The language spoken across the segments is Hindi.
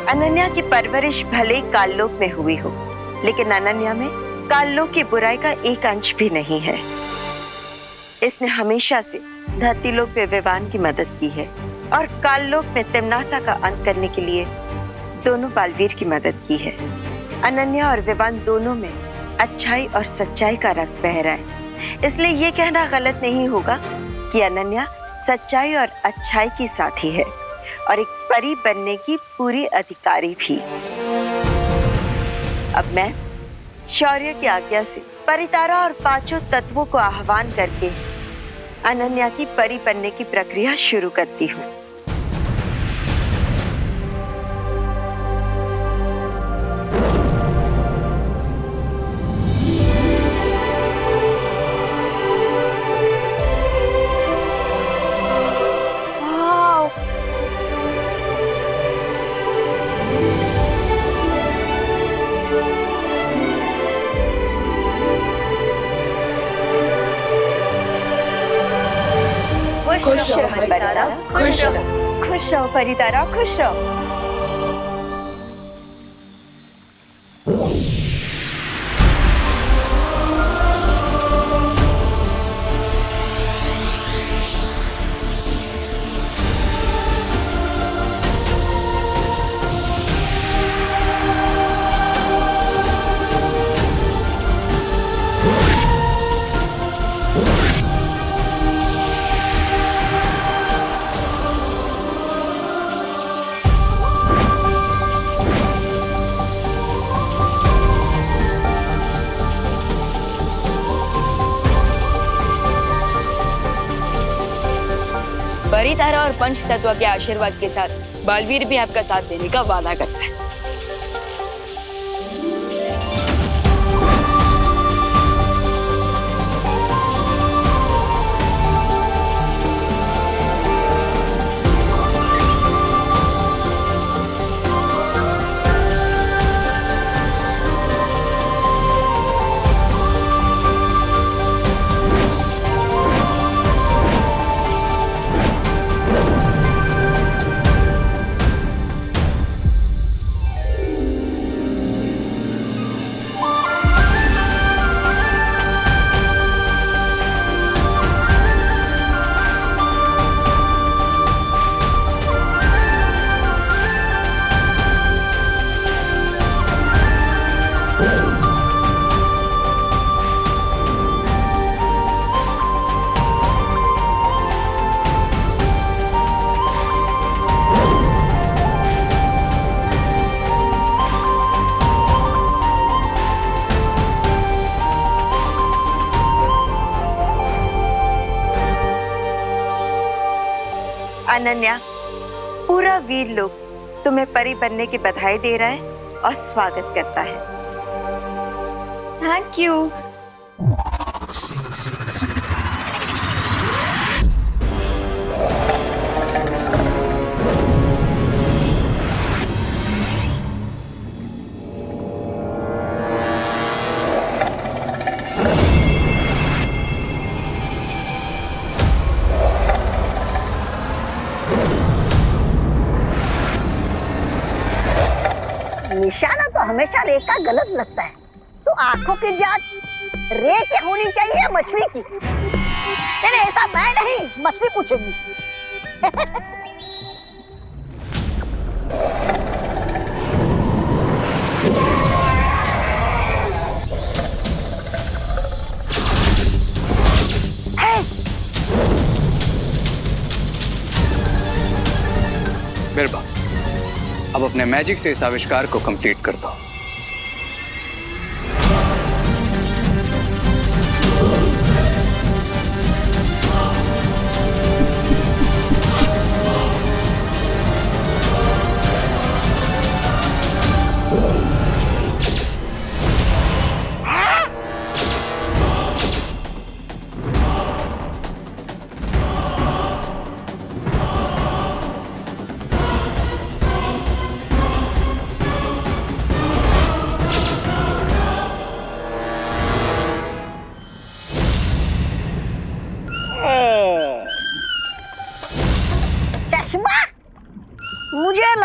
अनन्या की परवरिश भले ही काललोक में हुई हो, लेकिन अनन्या में काललोक की बुराई का एक अंश भी नहीं है। इसने हमेशा से धरतीलोक पे विवान की मदद की है और काललोक में तिम्नासा का अंत करने के लिए दोनों बालवीर की मदद की है। अनन्या और विवान दोनों में अच्छाई और सच्चाई का रंग बह रहा है, इसलिए ये कहना गलत नहीं होगा कि अनन्या सच्चाई और अच्छाई की साथी है और एक परी बनने की पूरी अधिकारी भी। अब मैं शौर्य की आज्ञा से परितारा और पांचों तत्वों को आह्वान करके अनन्या की परी बनने की प्रक्रिया शुरू करती हूँ। खुश रहो परितारा, खुश रहो। खुश रहो परितारा, खुश रहो। परितारा और पंच तत्व के आशीर्वाद के साथ बालवीर भी आपका साथ देने का वादा करता है। अनन्या, पूरा वीर लोग तुम्हें परी बनने की बधाई दे रहा है और स्वागत करता है। Thank you. निशाना तो हमेशा रे का गलत लगता है, तो आंखों की जांच रे की होनी चाहिए मछली की। नहीं ऐसा मैं नहीं, मछली पूछेगी। बिरबा, अब अपने मैजिक से इस आविष्कार को कंप्लीट कर दो।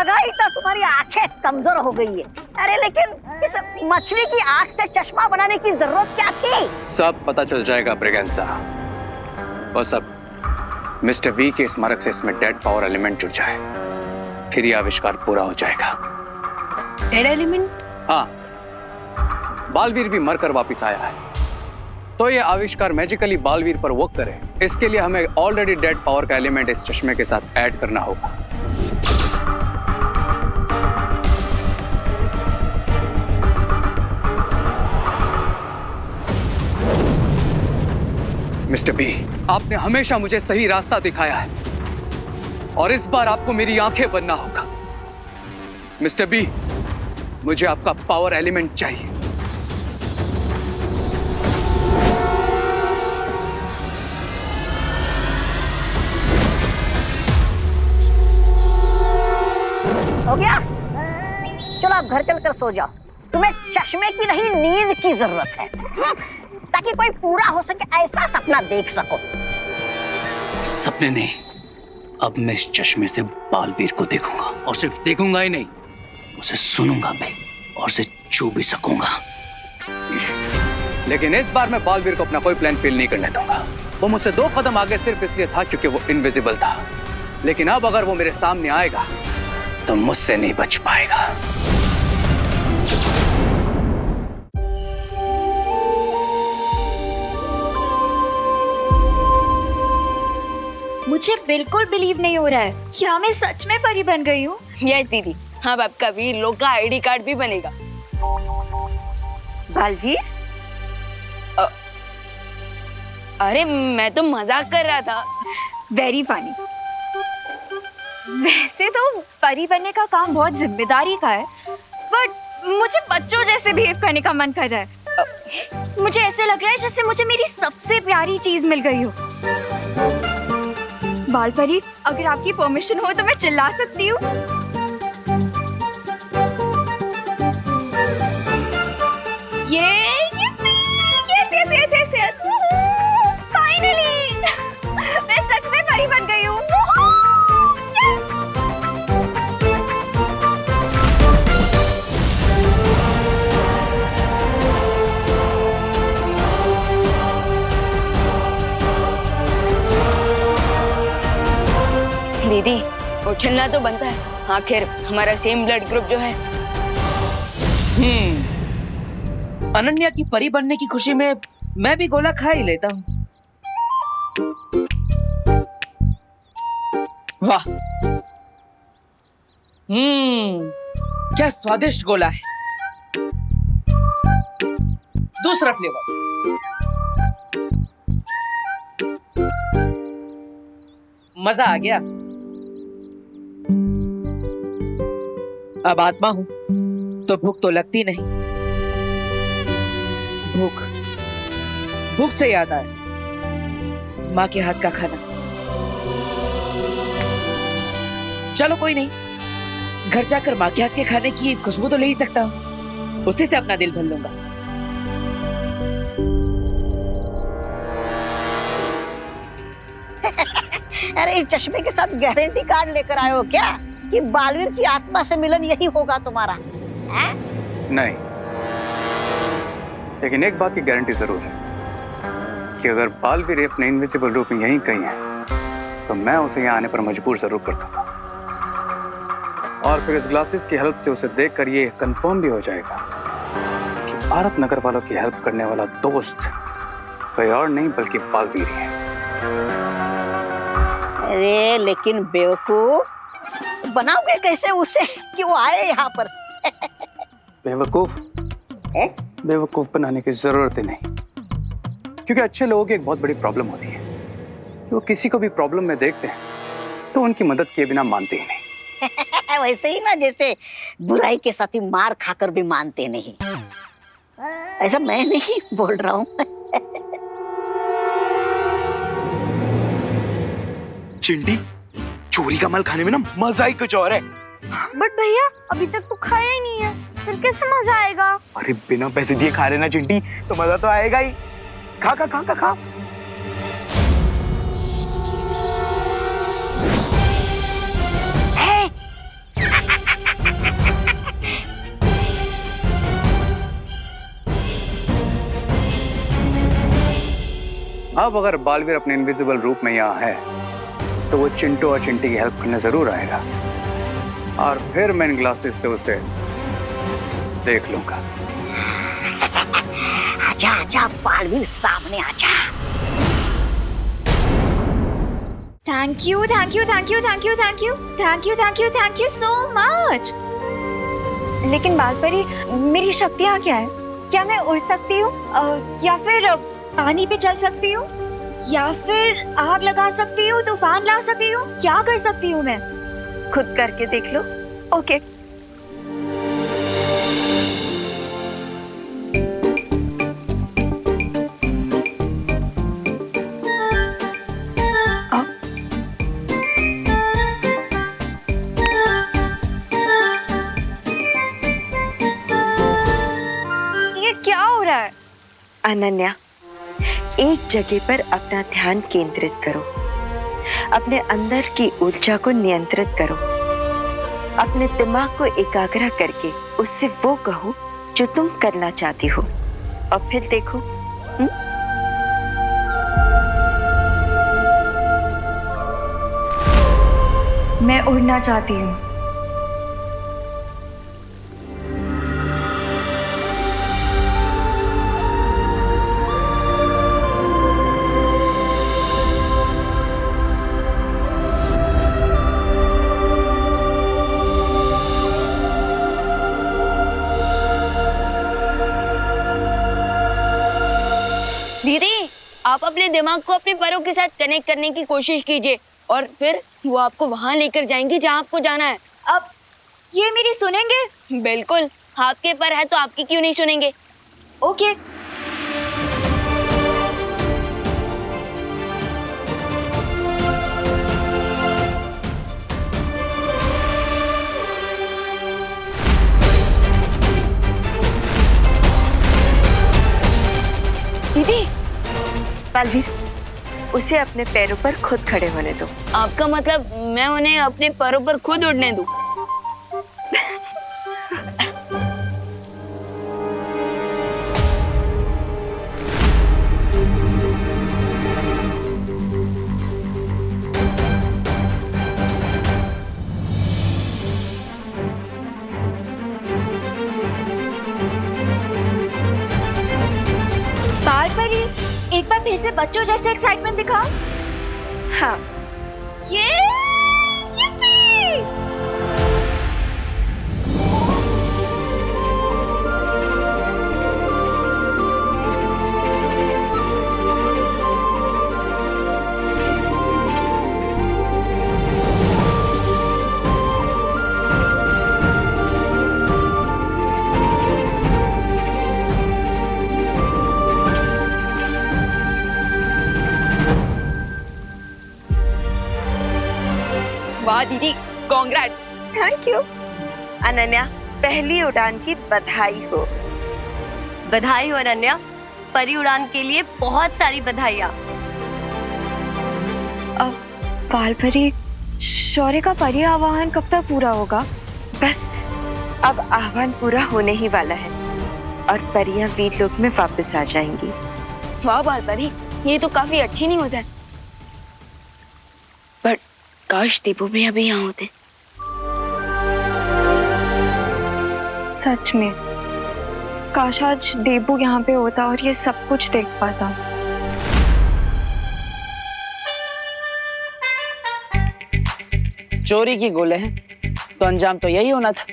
लगा ही था तुम्हारी आंखें कमजोर हो गई है। अरे लेकिन इस मछली की आंख से चश्मा बनाने की जरूरत क्या थी? सब पता चल जाएगा ब्रिगेंसा। बस अब मिस्टर वी के स्मारक से इसमें डेड पावर एलिमेंट जुड़ जाए, फिर यह आविष्कार पूरा हो जाएगा। Dead element? हाँ, बालवीर भी मरकर वापिस आया है, तो ये आविष्कार मैजिकली बालवीर पर वर्क करे, इसके लिए हमें ऑलरेडी डेड पावर का एलिमेंट इस चश्मे के साथ ऐड करना होगा। मिस्टर बी, आपने हमेशा मुझे सही रास्ता दिखाया है और इस बार आपको मेरी आंखें बनना होगा। मिस्टर बी, मुझे आपका पावर एलिमेंट चाहिए। हो गया? चलो आप घर चलकर सो जाओ। तुम्हें चश्मे की नहीं, नींद की जरूरत है, ताकि कोई पूरा हो सके ऐसा सपना देख सको। सपने नहीं, अब मैं इस चश्मे से बालवीर को देखूंगा, और सिर्फ देखूंगा ही नहीं, उसे सुनूंगा भी और उसे छू भी सकूंगा। लेकिन इस बार मैं बालवीर को अपना कोई प्लान फेल नहीं करने दूंगा। वो मुझसे 2 कदम आगे सिर्फ इसलिए था क्योंकि वो इनविजिबल था, लेकिन अब अगर वो मेरे सामने आएगा तो मुझसे नहीं बच पाएगा। मुझे बिल्कुल बिलीव नहीं हो रहा है, क्या मैं सच में परी बन गई हूँ? यस दीदी, हाँ आपका वीर लोग का आईडी कार्ड भी बनेगा। बालवीर, अरे मैं तो मजाक कर रहा था। Very funny. वैसे तो परी बनने का काम बहुत जिम्मेदारी का है, बट मुझे बच्चों जैसे बिहेव करने का मन कर रहा है। मुझे ऐसे लग रहा है जैसे मुझे मेरी सबसे प्यारी चीज मिल गई हो। बाल परी, अगर आपकी परमिशन हो तो मैं चिल्ला सकती हूँ? ये फाइनली मैं सच में परी बन गई हूँ। दीदी, उछलना तो बनता है, आखिर हमारा सेम ब्लड ग्रुप जो है। अनन्या की परी बनने की खुशी में मैं भी गोला खा ही लेता हूँ। वाह, क्या स्वादिष्ट गोला है। दूसरा फ्लेवर। मजा आ गया। अब आत्मा हूं तो भूख तो लगती नहीं। भूख से याद आया, माँ के हाथ का खाना। चलो कोई नहीं, घर जाकर माँ के हाथ के खाने की खुशबू तो ले ही सकता हूँ, उसी से अपना दिल भर लूंगा। अरे इस चश्मे के साथ गारंटी कार्ड लेकर आए हो क्या कि बालवीर की आत्मा से मिलन यही होगा तुम्हारा? है? नहीं, लेकिन एक बात की गारंटी जरूर है कि अगर बालवीर अपने इनविजिबल रूप में यहीं कहीं है तो मैं उसे यहाँ आने पर मजबूर जरूर कर दूंगा, और फिर इस ग्लासेस की हेल्प से उसे देखकर ये कंफर्म भी हो जाएगा कि भारत नगर वालों की हेल्प करने वाला दोस्त कोई और नहीं बल्कि बालवीर ही है। अरे लेकिन बेवकूफ, बनाओगे कैसे उसे कि वो आए यहाँ पर? बेवकूफ बनाने की जरूरत ही नहीं, क्योंकि अच्छे लोगों की एक बहुत बड़ी प्रॉब्लम होती है, वो किसी को भी प्रॉब्लम में देखते हैं तो उनकी मदद किए बिना मानते ही नहीं। वैसे ही ना जैसे बुराई के साथी मार खाकर भी मानते नहीं। ऐसा मैं नहीं बोल रहा हूँ। चिंटी, चोरी का माल खाने में ना मजा ही कुछ और है। बट भैया अभी तक तो खाया ही नहीं है, फिर कैसे मजा आएगा? अरे बिना पैसे दिए खा रहे ना चिंटी, तो मजा तो आएगा ही। खा खा खा खा खा। अब अगर बालवीर अपने इनविजिबल रूप में यहाँ है तो वो चिंटू और चिंटी की हेल्प करने जरूर आएगा और फिर मैं इन ग्लासेस से उसे देख लूंगा। आजा आजा बालवीर, सामने आजा। Thank you thank you thank you thank you thank you thank you thank you thank you so much. लेकिन बालपरी, मेरी शक्तियाँ क्या है? क्या मैं उड़ सकती हूँ या फिर पानी पे चल सकती हूँ या फिर आग लगा सकती हूँ, तूफान ला सकती हूँ? क्या कर सकती हूँ मैं? खुद करके देख लो। ओके। ये क्या हो रहा है? अनन्या, एक जगह पर अपना ध्यान केंद्रित करो, अपने अंदर की ऊर्जा को नियंत्रित करो, अपने दिमाग को एकाग्र करके उससे वो कहो जो तुम करना चाहती हो और फिर देखो। मैं उड़ना चाहती हूँ। दीदी, आप अपने दिमाग को अपने पैरों के साथ कनेक्ट करने की कोशिश कीजिए और फिर वो आपको वहां लेकर जाएंगी जहां आपको जाना है। अब ये मेरी सुनेंगे? बिल्कुल, आपके पर है तो आपकी क्यों नहीं सुनेंगे। ओके। दीदी, बालवीर, उसे अपने पैरों पर खुद खड़े होने दो। आपका मतलब मैं उन्हें अपने पैरों पर खुद उड़ने दूं? बालपरी, एक बार फिर से बच्चों जैसे एक्साइटमेंट दिखाओ। हाँ, ये वाह दीदी, कांग्रेट्स। Thank you. अनन्या, पहली उड़ान की बधाई हो। बधाई हो अनन्या, परी उड़ान के लिए बहुत सारी बधाइयाँ। अब बालपरी, शौर्य का परी आवाहन कब तक पूरा होगा? बस अब आह्वान पूरा होने ही वाला है और परियां वीरलोक में वापस आ जाएंगी। वाह बालपरी, ये तो काफी अच्छी न्यूज़ है। बट काश दीपू भी अभी यहाँ होते। सच में, काश आज देबू यहाँ पे होता और ये सब कुछ देख पाता। चोरी की गोले हैं तो अंजाम तो यही होना था,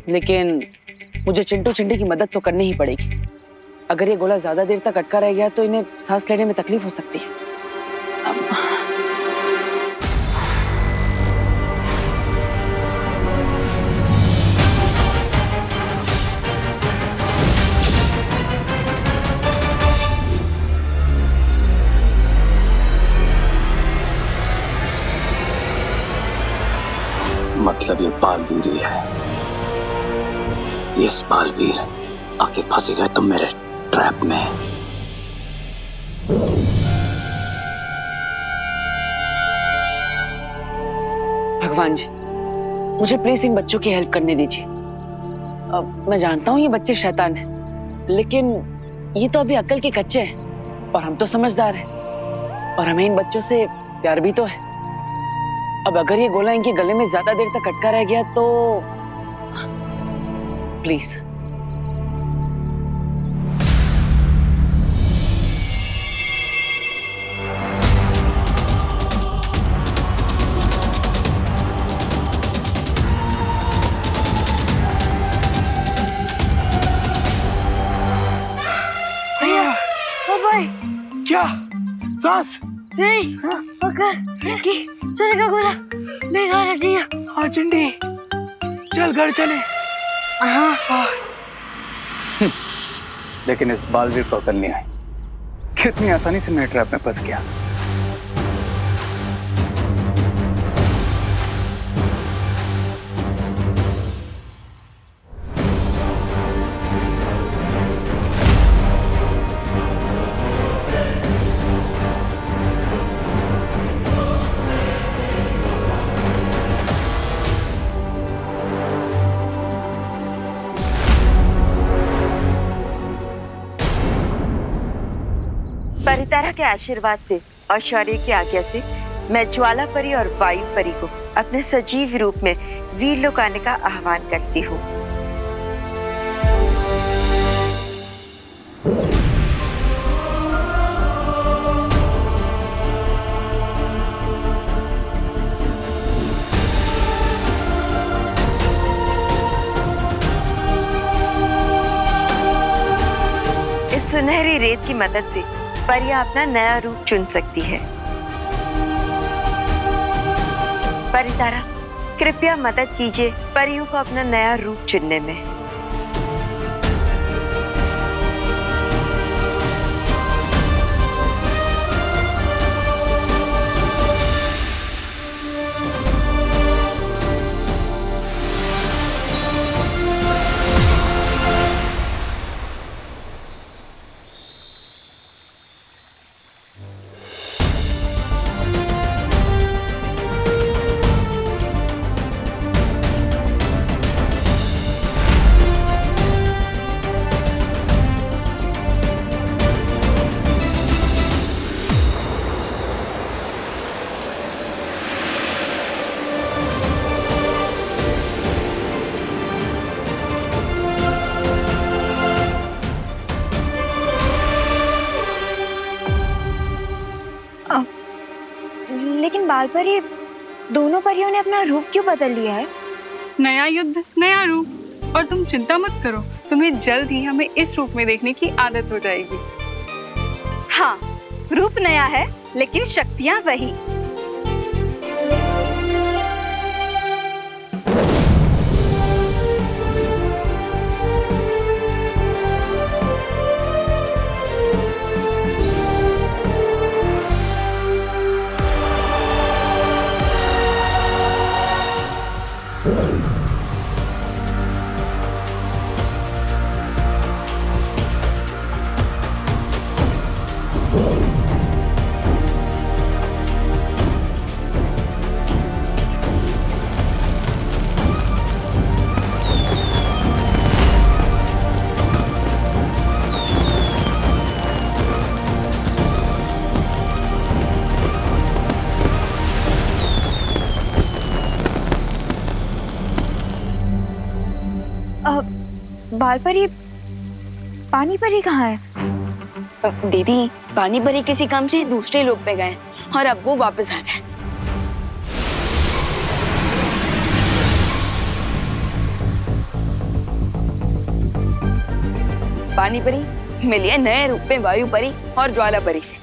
लेकिन मुझे चिंटू चिंटी की मदद तो करनी ही पड़ेगी। अगर ये गोला ज्यादा देर तक अटका रह गया तो इन्हें सांस लेने में तकलीफ हो सकती है। मतलब ये बालवीर ही है। इस बालवीर आके फंसे गए तुम मेरे ट्रैप में। भगवान जी, मुझे प्लीज इन बच्चों की हेल्प करने दीजिए। अब मैं जानता हूँ ये बच्चे शैतान हैं, लेकिन ये तो अभी अक्ल के कच्चे हैं। और हम तो समझदार हैं और हमें इन बच्चों से प्यार भी तो है। अब अगर ये गोला इनके गले में ज्यादा देर तक अटका रह गया तो प्लीज। क्या सांस नहीं चलेगा गोला नहीं खाना चाहिए। हाँ चिंटी चल घर चले। लेकिन इस बालवीर को अकल नहीं आई, कितनी आसानी से मेरे ट्रैप में फंस गया। परितारा के आशीर्वाद से और शौर्य की आज्ञा से मैं ज्वाला परी और वायु परी को अपने सजीव रूप में वीर लोक आने का आह्वान करती हूँ। इस सुनहरी रेत की मदद से परियां अपना नया रूप चुन सकती है। परितारा, कृपया मदद कीजिए परियों को अपना नया रूप चुनने में। लेकिन बाल परी, दोनों परियों ने अपना रूप क्यों बदल लिया है? नया युद्ध नया रूप, और तुम चिंता मत करो, तुम्हें जल्द ही हमें इस रूप में देखने की आदत हो जाएगी। हाँ, रूप नया है लेकिन शक्तियां वही। बाल परी, पानी परी कहाँ है? दीदी, पानी परी किसी काम से दूसरे लोग पे गए और अब वो वापस आ गए। पानी परी मिली है नए रूप में वायु परी और ज्वाला परी से।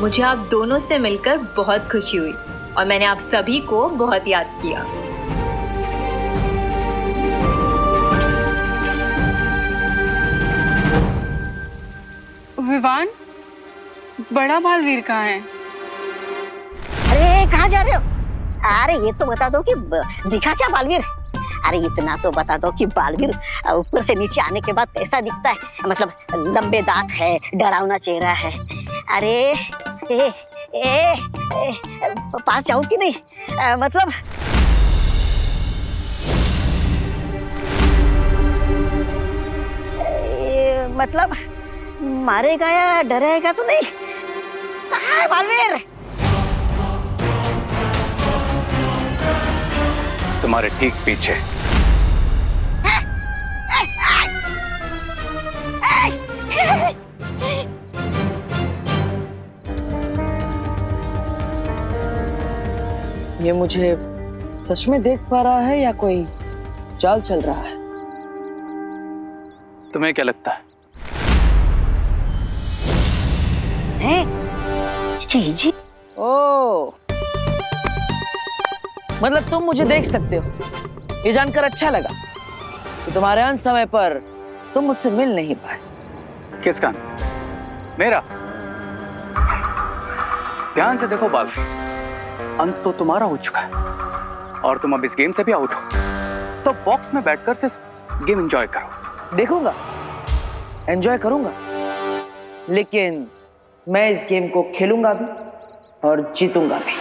मुझे आप दोनों से मिलकर बहुत खुशी हुई और मैंने आप सभी को बहुत याद किया। विवान, बड़ा बालवीर कहाँ है? अरे कहाँ जा रहे हो? अरे ये तो बता दो कि दिखा क्या बालवीर? अरे इतना तो बता दो कि बालवीर ऊपर से नीचे आने के बाद कैसा दिखता है? मतलब लंबे दांत है, डरावना चेहरा है। अरे पास जाऊं कि नहीं? मतलब मतलब मारेगा या डराएगा तो नहीं? कहाँ है बालवीर? तुम्हारे ठीक पीछे। ये मुझे सच में देख पा रहा है या कोई चाल चल रहा है? तुम्हें क्या लगता है? जी ओ, मतलब तुम मुझे देख सकते हो। ये जानकर अच्छा लगा कि तुम्हारे अंत समय पर तुम मुझसे मिल नहीं पाए। किसका अंत? मेरा? ध्यान से देखो बालवीर, अंत तो तुम्हारा हो चुका है और तुम अब इस गेम से भी आउट हो। तो बॉक्स में बैठकर सिर्फ गेम एंजॉय करो। देखूंगा, एंजॉय करूंगा, लेकिन मैं इस गेम को खेलूंगा भी और जीतूंगा भी।